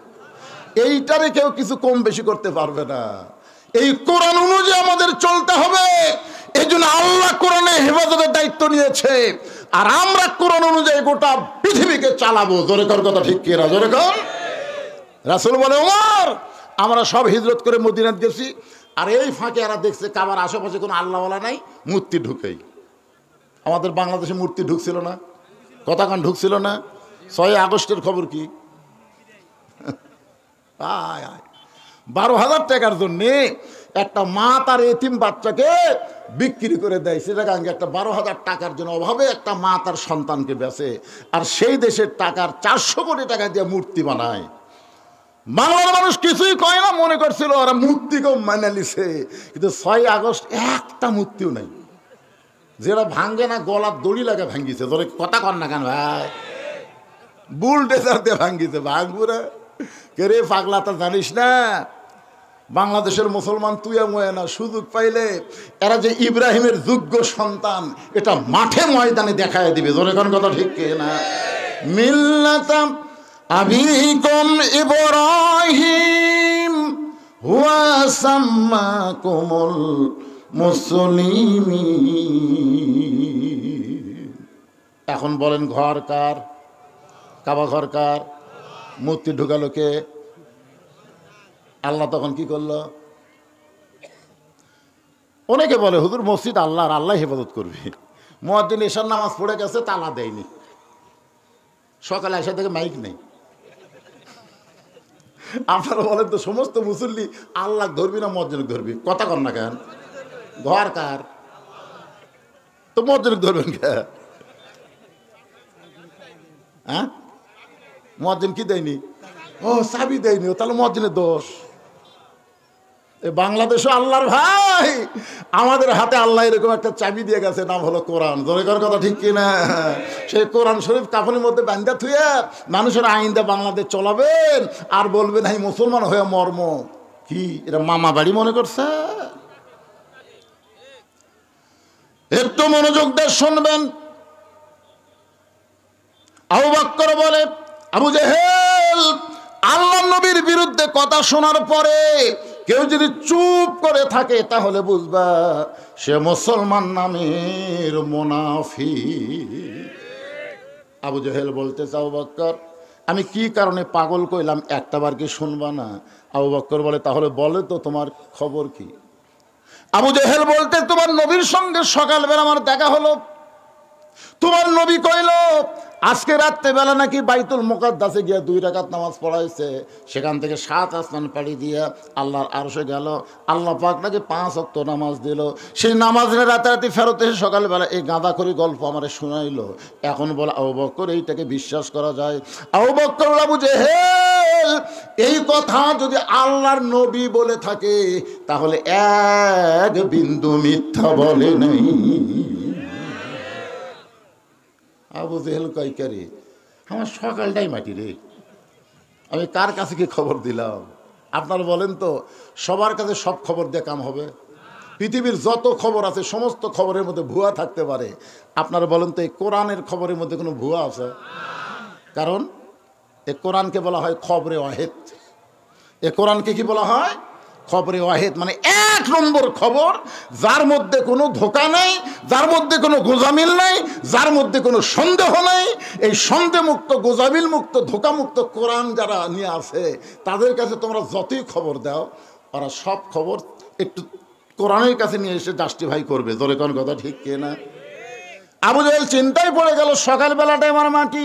এইটারে কেউ কিছু কম বেশি করতে পারবে না। এই কোরআন অনুযায়ী আমাদের চলতে হবে। এই জন্য আল্লাহ কোরআনে হেফাজতের দায়িত্ব নিয়েছে, আর আমরা কোরআন অনুযায়ী গোটা পৃথিবীকে চালাবো। জোরে কর কথা ঠিক কিনা? জোরে কর। রাসূল বলে, ওমর আমরা সব হিজরত করে মদিনাত গেছি, আর এই ফাঁকে এরা দেখছে কাবার আশেপাশে কোনো আল্লাহওয়ালা নাই, মূর্তি ঢুকেই। আমাদের বাংলাদেশে মূর্তি ঢুকছিল না, কথা কান ঢুকছিল না। 6 আগস্টের খবর কি? 12,000 টাকার জন্যে একটা মা তার এতিম বাচ্চাকে বিক্রি করে দেয়। সেটা একটা 12,000 টাকার জন্য অভাবে একটা মা তার সন্তানকে বেচে, আর সেই দেশের টাকার 400 কোটি টাকা দিয়ে মূর্তি বানায়। বাংলার মানুষ কিছুই কয় না, মনে করছিল ওরা মূর্তিকেও মানে লিছে। কিন্তু 6 আগস্ট একটা মূর্তিও নাই, যেটা ভাঙ্গে না গলার দড়ি লাগে ভাঙ্গিছে। ধরে কথা কর না কেন ভাই? বুলডেজার দিয়ে ভাঙ্গিছে। ভাঙবুরা কে রে পাগলা, তা জানিস না? বাংলাদেশের মুসলমান তুই ময় না, সুযোগ পাইলে এরা যে ইব্রাহিমের যোগ্য সন্তান এটা মাঠে ময়দানে দেখায় দিবে। জোরে কোন কথা ঠিক না? মিল্লাতাম আবিকুম ইব্রাহিম হুয়া সাম্মাকুমুল মুসলিমিন। এখন বলেন ঘর কার? কাবা ঘর কার? মূর্তি ঢুকালো কে? আল্লাহ তখন কি করলো? অনেকে বলে হুজুর মসজিদ আল্লাহর, আল্লাহ হেফাজত করবে। মুয়াজ্জিন এশার নামাজ পড়ে গেছে, তালা দেয়নি, সকালে এসে থেকে মাইক নেই। আপনারা বলেন তো সমস্ত মুসল্লি আল্লাহ ধরবি না মুয়াজ্জিন ধরবি? কথা কর না কেন? ঘর কার? তো মুয়াজ্জিন ধরবেন কে? হ্যাঁ, মুয়াজ্জিন কি দেয়নি? ও চাবি দেয়নি, তাহলে মসজিদের দোষ। বাংলাদেশও আল্লাহর ভাই, আমাদের হাতে আল্লাহ এরকম একটা চাবি দিয়ে গেছে, নাম হলো কোরআন। জোরেকার কথা ঠিক কিনা? সেই কোরআন শরীফ কাফনের মধ্যে বান্ধা থুয়ে মানুষের আইনটা বাংলাদেশ চলাবেন, আর বলবেন এই মুসলমান হয়ে মর্ম কি? এটা মামা বাড়ি মনে করছে? একটু মনোযোগ দিয়ে শুনবেন। আবু বকর বলে, আবু জেহেল আল্লাহ নবীর বিরুদ্ধে কথা শোনার পরে কেউ যদি চুপ করে থাকে তাহলে বুঝবা সে মুসলমান নামের মুনাফিক। আবু জেহেল বলতেছে, আবু বকর আমি কি কারণে পাগল কইলাম একটা বার কি শুনবা না? আবু বকর বলে, তাহলে বলে তো তোমার খবর কি? আবু জেহেল বলতে, তোমার নবীর সঙ্গে সকালবেলা আমার দেখা হলো। তোমার নবী কইল আজকে রাত্রেবেলা নাকি বাইতুল মুকাদ্দাসে গিয়ে 2 রাকাত নামাজ পড়াইছে, সেখান থেকে 7 আসমান পাড়ি দিয়ে আল্লাহর আরশে গেল। আল্লাহ পাক নাকি 5 ওয়াক্ত নামাজ দিল। সেই নামাজ রাতারাতি ফেরত এসে সকালবেলা এই গাঁদাখড়ি গল্প আমারে শোনাইলো। এখন বলে আবু বকর এইটাকে বিশ্বাস করা যায়? আবু বকর, আবু জেহেল এই কথা যদি আল্লাহর নবী বলে থাকে তাহলে এক বিন্দু মিথ্যা বলে নাই। আবু জেহেল কয়কারি, আমার সকালটাই মাটি রে, আমি কার কাছে কি খবর দিলাম? আপনারা বলেন তো, সবার কাছে সব খবর দিয়ে কাম হবে? পৃথিবীর যত খবর আছে সমস্ত খবরের মধ্যে ভুয়া থাকতে পারে। আপনারা বলেন তো এই কোরআনের খবরের মধ্যে কোনো ভুয়া আছে? কারণ এ কোরআনকে বলা হয় খবরে ওয়াহেদ। এ কোরআনকে কি বলা হয়? খবরে ওয়াহেদ, মানে 1 নম্বর খবর, যার মধ্যে কোনো ধোঁকা নেই, যার মধ্যে কোনো গোজামিল নেই, যার মধ্যে কোনো সন্দেহ নেই। এই সন্দেহমুক্ত, গোজামিল মুক্ত, ধোঁকামুক্ত কোরআন যারা নিয়ে আসে তাদের কাছে তোমরা যতই খবর দাও, ওরা সব খবর একটু কোরআনের কাছে নিয়ে এসে জাস্টিফাই করবে। জোরে কোন কথা ঠিক কে না? আবু জেহেল চিন্তায় পড়ে গেল, সকালবেলাটাই আমার মাটি।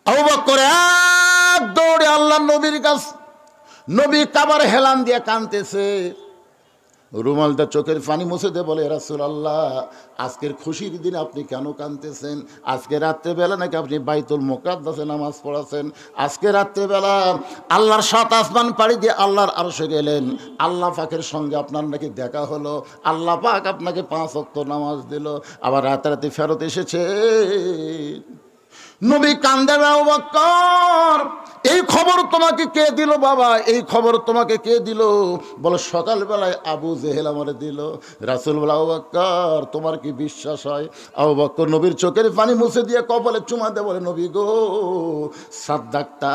আবু বকর এক দৌড়ে আল্লাহ নবীর কাছ, নবী কাবার হেলান দিয়ে কাঁদতেছে, রুমালটা চোখের পানি মুছে দিয়ে বলে, রাসূলুল্লাহ আজকের খুশির দিন আপনি কেন কাঁদতেছেন? আজকে রাত্রেবেলা নাকি আপনি বাইতুল মুকাদ্দাসে নামাজ পড়াছেন, আজকে রাত্রেবেলা আল্লাহর 7 আসমান পাড়ি দিয়ে আল্লাহর আরশে গেলেন, আল্লাহ পাকের সঙ্গে আপনার নাকি দেখা হলো, আল্লাহ পাক আপনাকে 5 ওয়াক্ত নামাজ দিল, আবার রাতারাতি ফেরত এসেছে। নবী কান্দেন, আবু বকর এই খবর তোমাকে কে দিল বাবা? এই খবর তোমাকে কে দিল? বলে সকালবেলায় আবু জেহেল আমারে দিল। রাসূল বলে, আবু বকর তোমার কি বিশ্বাস হয়? আবু বকর নবীর চোখের পানি মুছে দিয়ে কপালে চুমা দিয়ে বলে, নবী গো সাদ্দাকতা,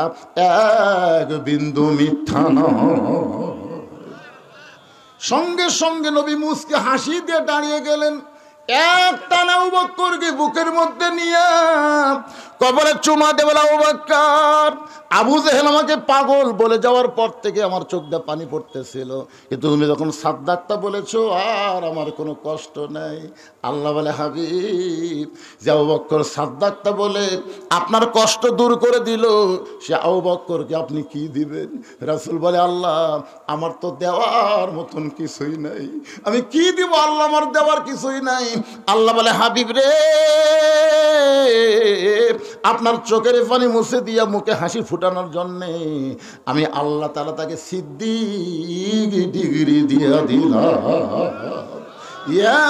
এক বিন্দু মিথ্যা নয়। সঙ্গে সঙ্গে নবী মুসকে হাসি দিয়ে দাঁড়িয়ে গেলেন। এক টানা আবু বকরকে বুকের মধ্যে নিয়ে কবরে চুমা দিয়ে বলে, আবু বকর আবু জেহেল আমাকে পাগল বলে যাওয়ার পর থেকে আমার চোখ দিয়ে পানি পড়তেছিল, কিন্তু তুমি যখন সাদ্দাকতা বলেছো আর আমার কোনো কষ্ট নেই। আল্লাহ বলে, হাবিব যে আবু বকর সাদ্দাকতা বলে আপনার কষ্ট দূর করে দিল, সে আবু বকরকে আপনি কি দিবেন? রাসূল বলে, আল্লাহ আমার তো দেওয়ার মতন কিছুই নাই, আমি কি দিব আল্লাহ, আমার দেওয়ার কিছুই নাই। আল্লাহ বলে, হাবিব রে আপনার চোখের পানি মুছে দিয়া মুখে হাসি ফুটানোর জন্যে আমি আল্লাহ তাআলা তাকে সিদ্দিক ডিগ্রি দিয়া দিলাম। ইয়া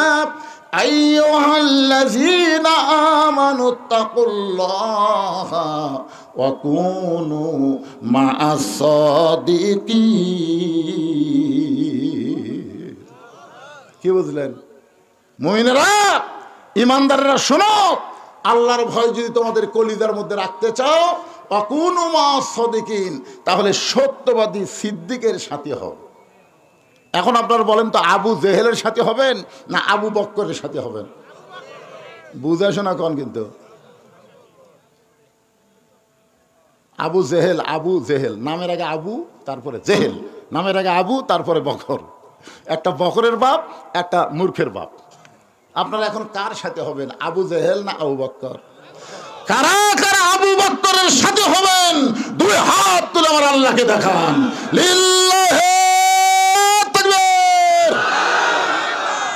আইয়ুহাল্লাযীনা আমানুত্তাকুল্লাহা ওয়া কুনু মা'আস সাদিকিন। কি বুঝলেন মুমিনেরা, ইমানদাররা শোনো, আল্লাহর ভয় যদি তোমাদের কলিজার মধ্যে রাখতে চাও, ওয়াকুনু মা'আস সাদিকিন, তাহলে সত্যবাদী সিদ্দিকের সাথে হও। এখন আপনারা বলেন তো, আবু জেহেলের সাথে হবেন না আবু বকরের সাথে হবেন? বুঝে শোনা কন, কিন্তু আবু জেহেল, আবু জেহেল নামের আগে আবু, তারপরে জেহেল, নামের আগে আবু, তারপরে বকর। একটা বকরের বাপ, একটা মূর্খের বাপ। আপনারা এখন কার সাথে হবেন, আবু জেহেল না আবু বকর? কারা কারা আবু বকরের সাথে হবেন? 2 হাত তুলে আমার আল্লাহকে দেখান। লিল্লাহি তাকবীর,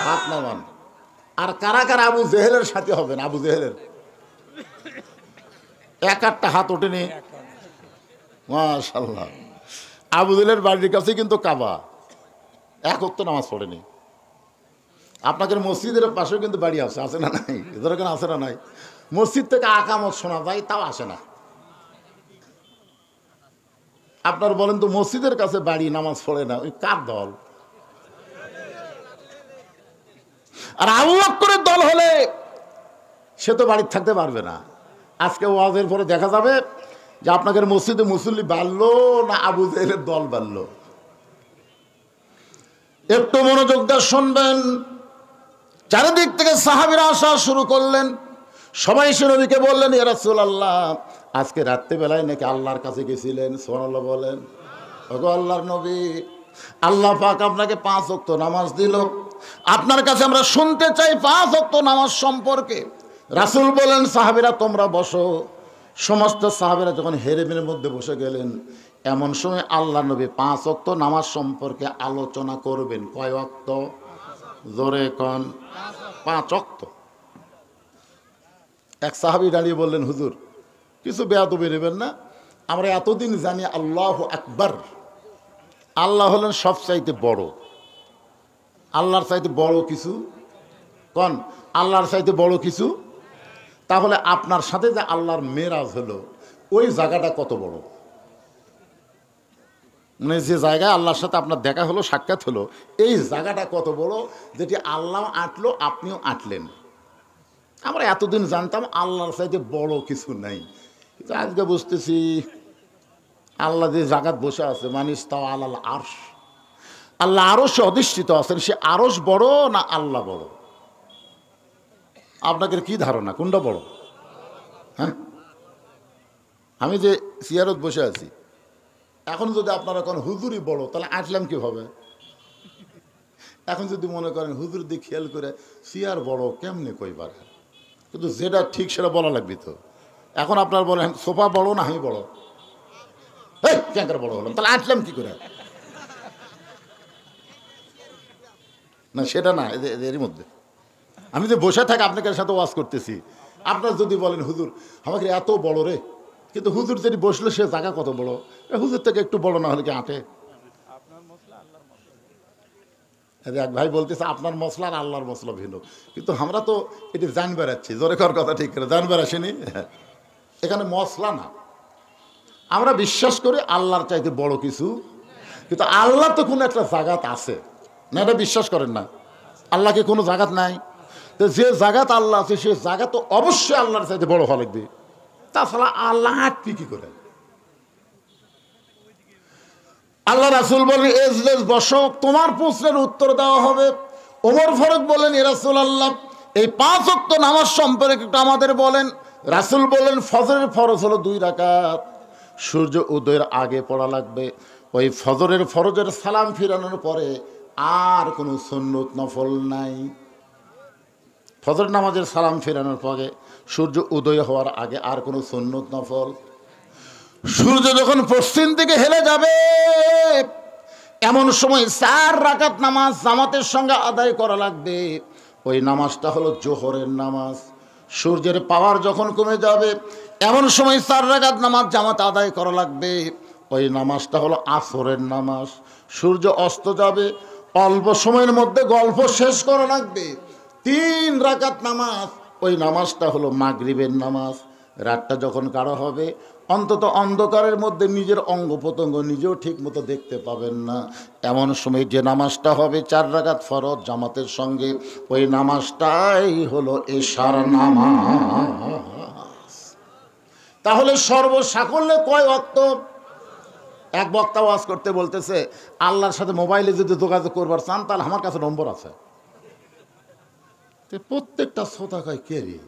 হাত নামান। আর কারা কারা আবু জেহেলের সাথে হবেন? আবু জেহেলের এক একটা হাত ওঠেনি। মাশাআল্লাহ। আবু জেহেলের বাড়ির কাছে কিন্তু কাবা, এক ওয়াক্ত নামাজ পড়েনি। আপনাদের মসজিদের পাশেও কিন্তু বাড়ি আছে, আছে না নাই? ধরে কেন আছে না নাই? মসজিদ থেকে আকামত শোনা যায়, তাও আসে না। আপনার বলেন তো, মসজিদের কাছে বাড়ি, নামাজ পড়ে না, ওই কার দল? আর আবু বকরের দল হলে সে তো বাড়িতে থাকতে পারবে না। আজকে ওয়াজের পরে দেখা যাবে যে আপনাদের মসজিদে মুসল্লি বাড়লো না আবু জেহেলের দল বাড়লো। একটু মনোযোগ দিয়ে শুনবেন। চারিদিক থেকে সাহাবীরা আসা শুরু করলেন। সবাই এসে নবীকে বললেন, ইয়া রাসূলুল্লাহ, আজকে রাত্রিবেলায় নাকি আল্লাহর কাছে গেছিলেন। সুবহানাল্লাহ বলেন। ওগো আল্লাহর নবী, আল্লাহ পাক আপনাকে 5 ওয়াক্ত নামাজ দিল, আপনার কাছে আমরা শুনতে চাই 5 ওয়াক্ত নামাজ সম্পর্কে। রাসূল বলেন, সাহাবীরা তোমরা বসো। সমস্ত সাহাবীরা যখন হেরেমের মধ্যে বসে গেলেন, এমন সময় আল্লাহ নবী 5 ওয়াক্ত নামাজ সম্পর্কে আলোচনা করবেন। কয় ওয়াক্ত? জোরে কোন? 5 ওয়াক্ত। এক সাহাবী দাঁড়িয়ে বললেন, হুজুর কিছু বেয়াদবি নেবেন না, আমরা এতদিন জানি আল্লাহু আকবার, আল্লাহ হলেন সবচাইতে বড়। আল্লাহর চাইতে বড় কিছু কোন? আল্লাহর চাইতে বড় কিছু? তাহলে আপনার সাথে যে আল্লাহর মেরাজ হলো, ওই জায়গাটা কত বড়? মানে যে জায়গায় আল্লাহর সাথে আপনার দেখা হলো, সাক্ষাৎ হলো, এই জায়গাটা কত বড়, যেটি আল্লাহ আঁটলো, আপনিও আঁটলেন। আমরা এতদিন জানতাম আল্লাহর চাইতে বড় কিছু নাই, কিন্তু আজকে বুঝতেছি আল্লাহ যে জায়গায় বসে আছে, মানিস তাও আল্লাহ আরশ, আল্লাহ আরশে অধিষ্ঠিত আছেন, সে আরশ বড় না আল্লাহ বড়? আপনাদের কি ধারণা, কোনটা বড়? হ্যাঁ, আমি যে সিয়ারত বসে আছি, এখন যদি আপনারা কোন হুজুরই বড়, তাহলে আঁটলাম কিভাবে? এখন যদি মনে করেন হুজুর দিয়ে খেয়াল করে সিয়ার বড়, কেমনে কইবার? কিন্তু যেটা ঠিক সেটা বলা লাগবে তো। এখন আপনার বলেন সোফা বড় না আমি বড়? এই ক্যাঙ্কার বড় হলাম, তাহলে আঁটলাম কি করে? না সেটা না, এরই মধ্যে আমি যে বসে থাকি আপনাদের সাথে ওয়াজ করতেছি, আপনার যদি বলেন হুজুর আমাকে এত বড় রে, কিন্তু হুজুর যদি বসলো সে জায়গা কত বড়, হুজুর থেকে একটু বড় না হলে কি আঁটে? এক ভাই বলতেছে আপনার মশলা আর আল্লাহর মশলা ভিন্ন, কিন্তু আমরা তো এটি জানবার আছি। জোরে কর কথা ঠিক করে, জানবার আসেনি। এখানে মশলা না, আমরা বিশ্বাস করি আল্লাহর চাইতে বড় কিছু, কিন্তু আল্লাহ তো কোনো একটা জায়গাত আছে না, এটা বিশ্বাস করেন না? আল্লাহকে কোনো জায়গাত নাই, তো যে জায়গাত আল্লাহ আছে সে জায়গা তো অবশ্যই আল্লাহর চাইতে বড় হওয়া লাগবে, তাছাড়া আল্লাহ আটটি কি করে? আল্লাহ রাসূল বলেন, এজলেস বসো, তোমার প্রশ্নের উত্তর দেওয়া হবে। ওমর ফারুক বলেন, ইয়া রাসূলুল্লাহ, এই 5 ওয়াক্ত নামাজ সম্পর্কে একটু আমাদের বলেন। রাসূল বলেন, ফজরের ফরজ হলো 2 রাকাত, সূর্য উদয়ের আগে পড়া লাগবে। ওই ফজরের সালাম ফিরানোর পরে আর কোনো সুন্নত নফল নাই। ফজর নামাজের সালাম ফিরানোর পরে সূর্য উদয় হওয়ার আগে আর কোনো সুন্নত নফল। সূর্য যখন পশ্চিম দিকে হেলে যাবে, এমন সময় 4 রাকাত নামাজ জামাতের সঙ্গে আদায় করা লাগবে। ওই নামাজটা হলো জোহরের নামাজ। সূর্যের পাওয়ার যখন কমে যাবে, এমন সময় 4 রাকাত নামাজ জামাত আদায় করা লাগবে। ওই নামাজটা হলো আসরের নামাজ। সূর্য অস্ত যাবে, অল্প সময়ের মধ্যে গল্প শেষ করা লাগবে। 3 রাকাত নামাজ, ওই নামাজটা হলো মাগরিবের নামাজ। রাতটা যখন গাঢ় হবে, অন্তত অন্ধকারের মধ্যে নিজের অঙ্গ প্রত্যঙ্গ নিজেও ঠিক মতো দেখতে পাবেন না, এমন সময় যে নামাজটা হবে 4 রাকাত ফরজ জামাতের সঙ্গে, ওই নামাজটাই হলো এশার নামাজ। তাহলে সর্বসাকল্যে কয় ওয়াক্ত? এক বক্তা ওয়াজ করতে বলতেছে, আল্লাহর সাথে মোবাইলে যদি যোগাযোগ করবার চান তাহলে আমার কাছে নম্বর আছে। প্রত্যেকটা শ্রোতা কয়, কে রে,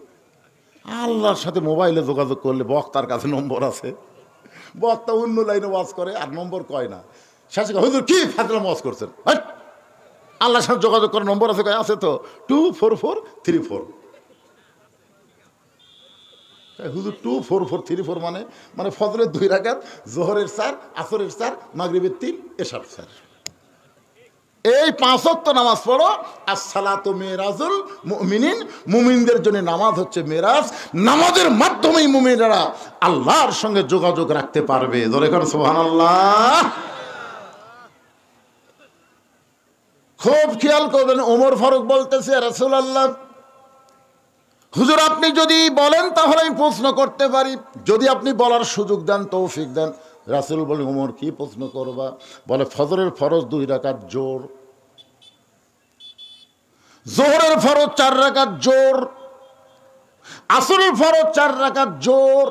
আল্লাহর সাথে মোবাইলে যোগাযোগ করলে বক্তার কাছে নম্বর আছে? বক্তা অন্য লাইনে ওয়াজ করে আর নম্বর কয় না। শেষে হুজুর কি ফাজলাম ওয়াজ করছেন, আল্লাহর সাথে যোগাযোগ করার নম্বর আছে? কয় আছে তো, 24434। হুজুর 24434 মানে ফজরের 2 রাকাত, জোহরের 4, আসরের 4, মাগরিবের 3, এশার 4। এই 5 ওয়াক্ত নামাজ পড়ো। আসসালাতু মিরাজুল মুমিনিন, মুমিনদের জন্য নামাজ হচ্ছে মেরাজ। নামাজের মাধ্যমেই মুমিনরা আল্লাহর সঙ্গে যোগাযোগ রাখতে পারবে। জোরে করে সুবহানাল্লাহ। খুব খেয়াল করবেন, ওমর ফারুক বলতেছে, রাসূলুল্লাহ হুজুর আপনি যদি বলেন তাহলে আমি প্রশ্ন করতে পারি, যদি আপনি বলার সুযোগ দেন, তৌফিক দেন। রাসূল বলে, ওমর কি প্রশ্ন করবা? বলে, ফজরের ফরজ 2 রাকাত জোর, যোহরের ফরজ 4 রাকাত জোর, আসরের ফরজ 4 রাকাত জোর,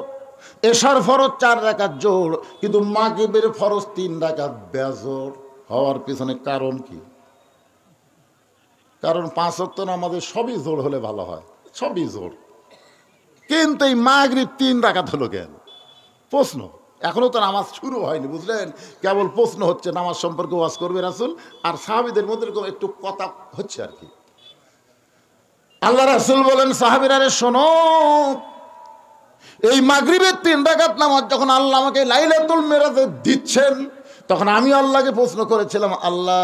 এশার ফরজ 4 রাকাত জোর, কিন্তু মাগরিবের ফরজ 3 রাকাত বেজোর হওয়ার পিছনে কারণ কি? কারণ 5 ওয়াক্ত নামাজে সবই জোর হলে ভালো হয়, সবই জোর, কিন্তু এই মাগরিব 3 রাকাত হলো কেন? প্রশ্ন। এখনো তো নামাজ শুরু হয়নি, বুঝলেন? কেবল প্রশ্ন হচ্ছে, নামাজ সম্পর্কে ওয়াজ করবে রাসূল, আর সাহাবীদের মধ্যে এরকম একটু কথা হচ্ছে আর কি। আল্লাহ রাসূল বলেন, সাহাবীরা রে শোনো, এই মাগরিবের 3 রাকাত নামাজ যখন আল্লাহ আমাকে লাইলাতুল মিরাজে দিচ্ছেন, তখন আমি আল্লাহকে প্রশ্ন করেছিলাম, আল্লাহ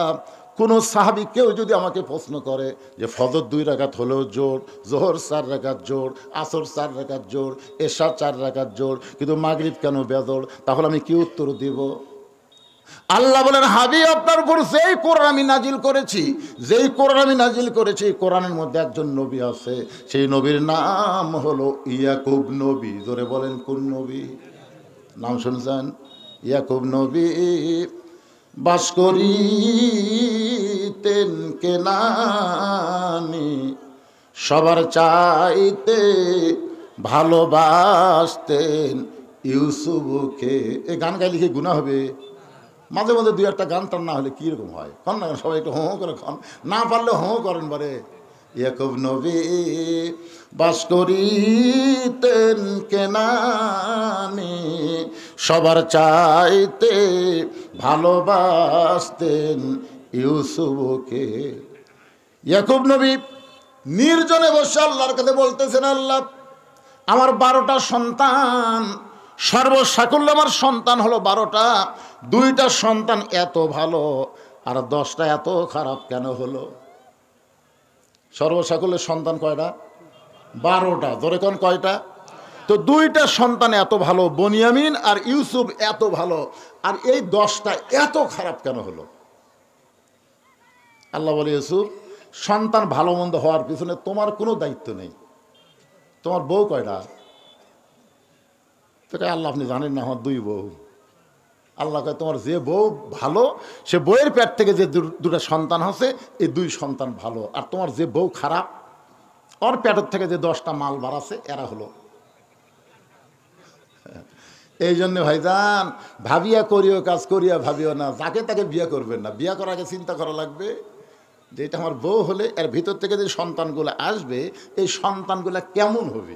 কোন সাহাবী কেউ যদি আমাকে প্রশ্ন করে যে ফজর 2 রাকাত হলেও জোর, যোহর 4 রাকাত জোর, আসর 4 রাকাত জোর, এশা 4 রাকাত জোর, কিন্তু মাগরিব কেন বেজোর, তাহলে আমি কি উত্তর দিব? আল্লাহ বলেন, হাবিব আপনার উপর যেই কোরআন আমি নাজিল করেছি, যেই কোরআন আমি নাজিল করেছি, কোরআনের মধ্যে একজন নবী আছে, সেই নবীর নাম হলো ইয়াকুব নবী। জোরে বলেন, কোন নবী? নাম শুনছেন? ইয়াকুব নবী বাস করিতেন কেনানি, সবার চাইতে ভালোবাসতেন ইউসুফকে। এই গান গাইলে কি গুনাহ হবে? মাঝে মাঝে 2-1টা গান টান না হলে কীরকম হয়? কন না, সবাই একটু হোঁ করে খন, না পারলে হোঁ করেন বারে। ইয়াকুব নবী বাস করিতেন কেনানি, সবার চাইতে ভালোবাসতেন ইউসুফকে। ইয়াকুব নবী নির্জনে বসে আল্লাহর কাছে বলতেছেন, আল্লাহ আমার 12টা সন্তান, সর্বসাকুল্য আমার সন্তান হলো 12টা, 2টা সন্তান এত ভালো আর 10টা এত খারাপ কেন হলো? সর্বসাকুল্যের সন্তান কয়টা? 12টা। ধরে কোন কয়টা? তো 2টা সন্তান এত ভালো, বনিয়ামিন আর ইউসুফ এত ভালো, আর এই 10টা এত খারাপ কেন হলো? আল্লাহ বলে, ইউসুফ সন্তান ভালো মন্দ হওয়ার পিছনে তোমার কোনো দায়িত্ব নেই। তোমার বউ কয়টা? সেটা আল্লাহ আপনি জানেন না, আমার 2 বউ। আল্লাহ কয়, তোমার যে বউ ভালো, সে বউয়ের পেট থেকে যে 2টা সন্তান হচ্ছে, এই 2 সন্তান ভালো, আর তোমার যে বউ খারাপ, ওর পেটের থেকে যে 10টা মাল বাড়াছে, এরা হলো। এই জন্য ভাইজান, ভাবিয়া করিও কাজ, করিয়া ভাবিও না, যাকে তাকে বিয়ে করবেন না। বিয়ে করার আগে চিন্তা করা লাগবে যে এটা আমার বউ হলে এর ভিতর থেকে যে সন্তানগুলো আসবে, এই সন্তানগুলো কেমন হবে,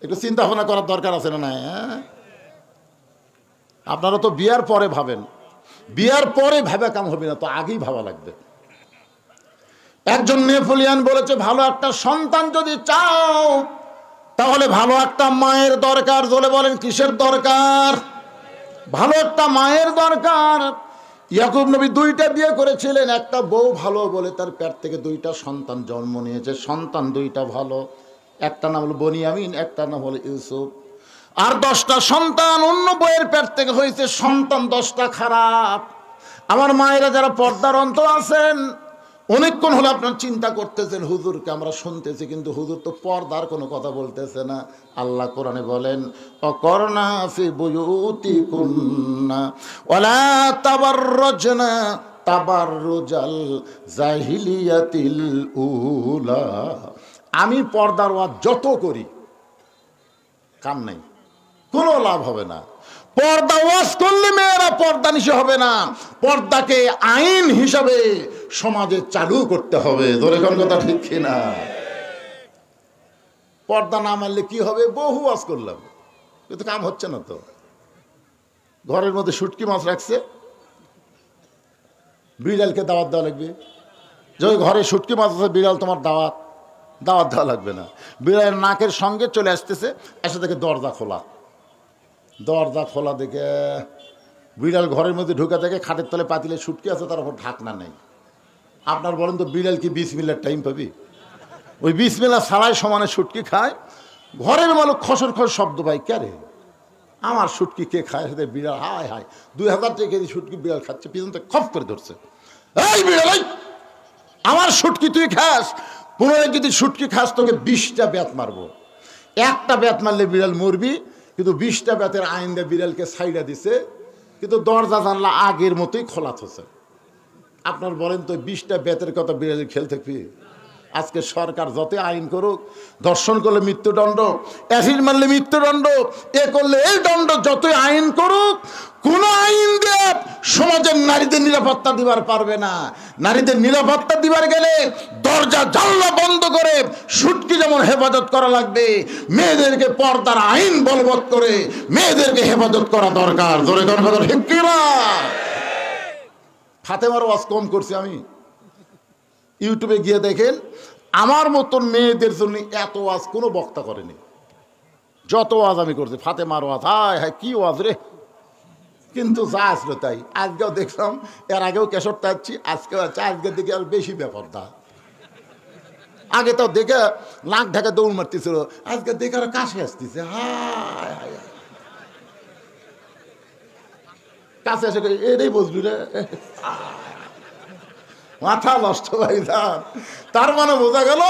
একটু চিন্তা ভাবনা করার দরকার আছে না? হ্যাঁ, আপনারা তো বিয়ার পরে ভাবেন, বিয়ার পরে ভাবা কাম হবে না, তো আগেই ভাবা লাগবে। একজন নেপোলিয়ান বলেছে, ভালো একটা সন্তান যদি চাও তাহলে ভালো একটা মায়ের দরকার। বলে বলেন, কিসের দরকার? ভালো একটা মায়ের দরকার। ইয়াকুব নবী 2টা বিয়ে করেছিলেন, একটা বউ ভালো বলে তার পেট থেকে 2টা সন্তান জন্ম নিয়েছে। সন্তান 2টা ভালো, একটা নাম হলো বনিয়ামিন, একটা নাম হলো ইউসুফ। আর 10টা সন্তান অন্য বইয়ের পেট থেকে হয়েছে, সন্তান 10টা খারাপ। আমার মায়েরা যারা পর্দার অন্তর আছেন, অনেকক্ষণ হলে আপনার চিন্তা করতেছেন, হুজুরকে আমরা শুনতেছি, কিন্তু হুজুর তো পর্দার কোনো কথা বলতেছে না। আল্লাহ কোরআনে বলেন, অকরনা ফি বুয়ুতিকুন্না ওয়ালা তাবাররাজনা তাবাররুজাল জাহিলিয়াতিল উলা। আমি পর্দার ওয়াজ যত করি কাম নাই, কোনো লাভ হবে না। পর্দা ওয়াজ করলে মেয়েরা পর্দা নিশে হবে না, পর্দাকে আইন হিসাবে সমাজে চালু করতে হবে। ধরে কোন কথা ঠিক কিনা? পর্দা না মানলে কি হবে? বহু ওয়াজ করলাম, কিন্তু কাম হচ্ছে না। তো ঘরের মধ্যে শুটকি মাছ রাখছে, বিড়ালকে দাওয়াত দেওয়া লাগবে। যদি ঘরে শুটকি মাছ আছে, বিড়াল তোমার দাওয়াত দেওয়া লাগবে না। বিড়ালের নাকের সঙ্গে চলে আসতেছে, এসে দেখে দরজা খোলা, দরজা খোলা দেখে বিড়াল ঘরের মধ্যে ঢুকে দেখে খাটের তলে পাতিলে শুটকি আছে, তার উপর ঢাকনা নেই। আপনার বলেন তো বিড়াল কি বিসমিল্লার টাইম পাবি? ওই বিসমিল্লা ছাড়াই সমানে শুটকি খায়। ঘরের মালক খসর খস শব্দ পাই, কে রে আমার শুটকি কে খায়? সাথে বিড়াল হায় হায় 2000 টাকা কেজি শুটকি বিড়াল খাচ্ছে, পিছন থেকে খপ করে ধরছে, এই বিড়াল এই, আমার শুটকি তুই খাস, পুনরায় যদি শুটকি খাস তোকে 20টা ব্যাত মারবো। একটা ব্যাত মারলে বিড়াল মরবি, কিন্তু 20টা ব্যাতের আইন দিয়ে বিড়ালকে ছাইড়া দিছে, কিন্তু দরজা জানলা আগের মতোই খোলা থছে। আপনার বলেন তো 20টা ব্যাতের কথা বিড়ালের খেল থাকবি? আজকে সরকার যত আইন করুক, ধর্ষণ করলে মৃত্যুদণ্ড, অ্যাসিড মারলে মৃত্যুদণ্ড, এ করলে এই দণ্ড, যতই আইন করুক, কোন আইন দিয়ে সমাজের নারীদের নিরাপত্তা দিবার পারবে না। নারীদের নিরাপত্তা দিবার গেলে দরজা জানলা বন্ধ করে শুটকি যেমন হেফাজত করা লাগবে, মেয়েদেরকে পর্দার আইন বলবৎ করে মেয়েদেরকে হেফাজত করা দরকার। জোরে কথা ঠিক কি না? ফাতেমার ওয়াজ কম করছি আমি, ইউটিউবে গিয়ে দেখেন, আমার মতন মেয়েদের জন্য এত ওয়াজ কোনো বক্তা করেনি। যত ওয়াজ আমি করছি, ফাতেমার ওয়াজ, হায় হায় কি ওয়াজ রে, কিন্তু যা আসলো তাই। আজকেও দেখলাম, এর আগেও কেশর টাচ্ছি, আজকেও আছে, আজকে দেখে আর বেশি ব্যাপারটা। আগে তো দেখে নাক ঢাকা দৌড় মারতেছিল, আজকে দেখে আর কাছে আসতেছে, হায় হায় কাছে এসে এটাই বুঝলি রে, মাথা নষ্ট ভাই। তার মানে বোঝা গেল